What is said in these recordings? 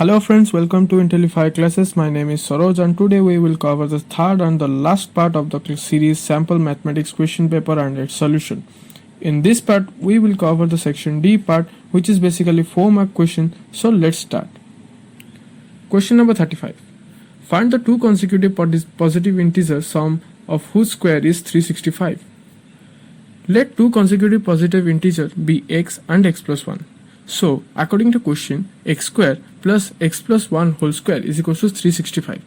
Hello friends, welcome to Intellify classes. My name is Saroj and today we will cover the third and the last part of the series sample mathematics question paper and its solution. In this part we will cover the section D part, which is basically 4-mark question. So let's start. Question number 35. Find the two consecutive positive integers sum of whose square is 365. Let two consecutive positive integers be x and x plus 1. So, according to question, x square plus x plus 1 whole square is equals to 365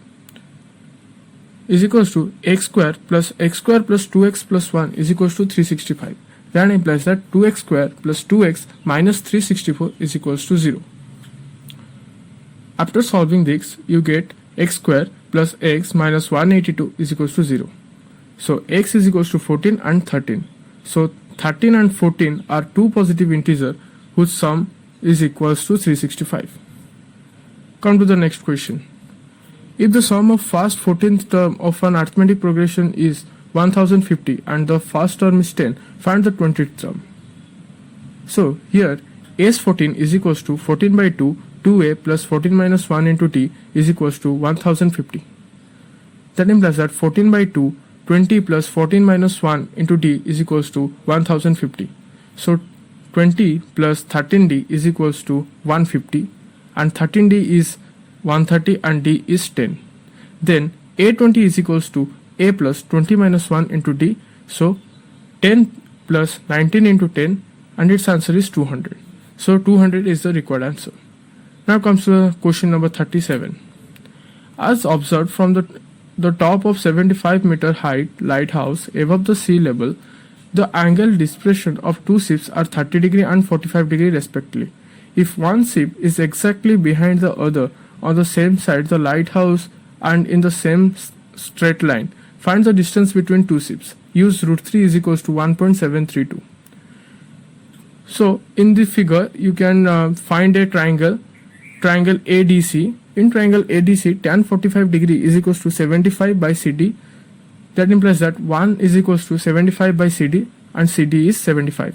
is equals to x square plus 2x plus 1 is equals to 365. That implies that 2x square plus 2x minus 364 is equals to 0. After solving this, you get x square plus x minus 182 is equals to 0. So, x is equals to 14 and 13. So, 13 and 14 are two positive integers whose sum is equals to 365. Come to the next question. If the sum of first 14th term of an arithmetic progression is 1050 and the first term is 10, find the 20th term. So here S14 is equals to 14 by 2, 2a plus 14 minus 1 into t is equals to 1050. That implies that 14 by 2, 20 plus 14 minus 1 into t is equals to 1050. So 20 plus 13d is equals to 150 and 13d is 130 and d is 10. Then a20 is equals to a plus 20 minus 1 into d. So 10 plus 19 into 10 and its answer is 200. So 200 is the required answer. Now comes to the question number 37. As observed from the top of 75-meter height lighthouse above the sea level, the angle displacement of two ships are 30 degree and 45 degree respectively. If one ship is exactly behind the other on the same side the lighthouse and in the same straight line, find the distance between two ships. Use root 3 is equals to 1.732. So in the figure you can find a triangle ADC. In triangle ADC, tan 45 degree is equals to 75 by CD. That implies that 1 is equals to 75 by CD and CD is 75.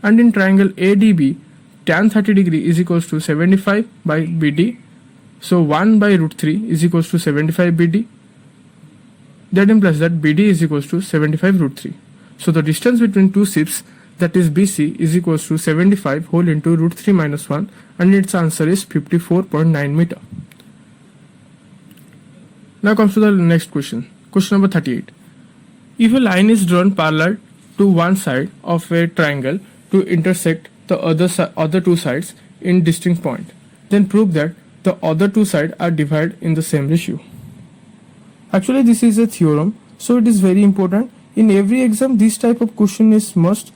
And in triangle ADB, tan 30 degree is equals to 75 by BD. So 1 by root 3 is equals to 75 BD. That implies that BD is equals to 75 root 3. So the distance between two ships, that is BC, is equals to 75 whole into root 3 minus 1 and its answer is 54.9 meter. Now comes to the next question. Question number 38. If a line is drawn parallel to one side of a triangle to intersect the other two sides in distinct point, then prove that the other two sides are divided in the same ratio. Actually, this is a theorem, so it is very important. In every exam, this type of question is must.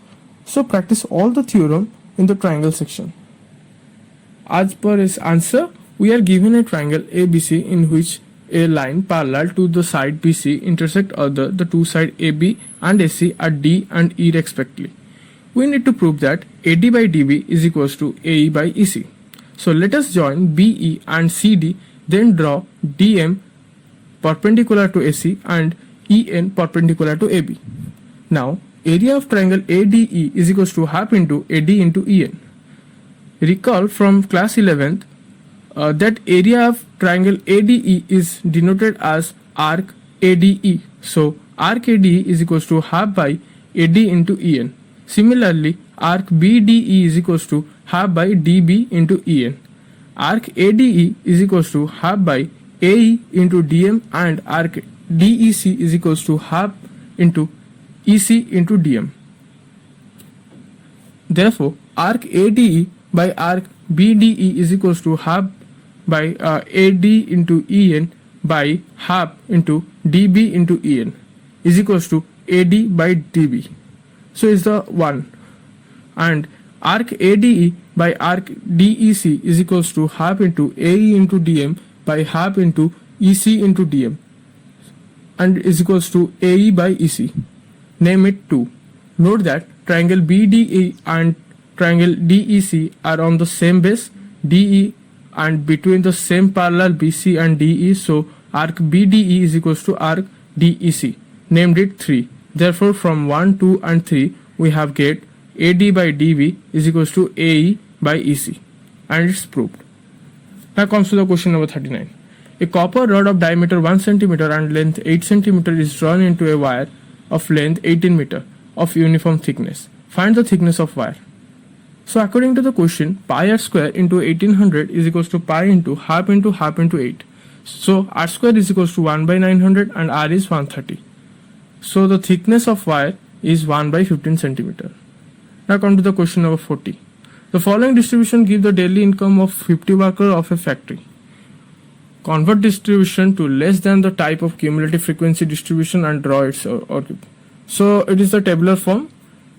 So practice all the theorem in the triangle section. As per its answer, we are given a triangle ABC in which a line parallel to the side BC intersect the two sides AB and AC at D and E respectively. We need to prove that AD by DB is equals to AE by EC. So let us join BE and CD, then draw DM perpendicular to AC and EN perpendicular to AB. Now area of triangle ADE is equals to half into AD into EN. Recall from class 11th that area of triangle ADE is denoted as arc ADE. So arc ADE is equals to half by AD into EN. Similarly, arc BDE is equals to half by DB into EN. Arc ADE is equals to half by AE into DM and arc DEC is equals to half into EC into DM. Therefore, arc ADE by arc BDE is equals to half by AD into EN by half into DB into EN is equals to AD by DB. So is the 1. And arc ADE by arc DEC is equals to half into AE into DM by half into EC into DM and is equals to AE by EC. Name it 2. Note that triangle BDE and triangle DEC are on the same base DE and between the same parallel BC and DE, so arc BDE is equals to arc DEC. Named it 3. Therefore from 1, 2 and 3 we have get AD by DB is equals to AE by EC and it's proved. Now comes to the question number 39. A copper rod of diameter 1 cm and length 8 cm is drawn into a wire of length 18 meter of uniform thickness. Find the thickness of wire. So according to the question, pi r square into 1800 is equals to pi into half into 8. So r square is equals to 1 by 900 and r is 130. So the thickness of wire is 1 by 15 centimeter. Now come to the question number 40. The following distribution give the daily income of 50 workers of a factory. Convert distribution to less than the type of cumulative frequency distribution and draw its output. So it is the tabular form.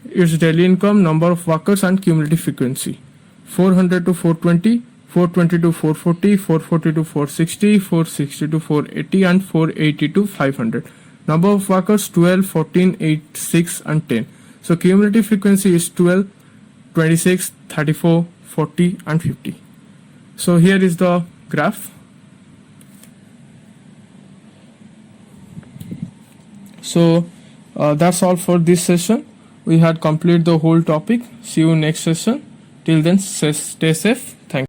Its daily income, number of workers and cumulative frequency. 400 to 420, 420 to 440, 440 to 460, 460 to 480 and 480 to 500. Number of workers 12, 14, 8, 6 and 10. So cumulative frequency is 12, 26, 34, 40 and 50. So here is the graph. So that's all for this session. We had completed the whole topic. See you next session. Till then, stay safe.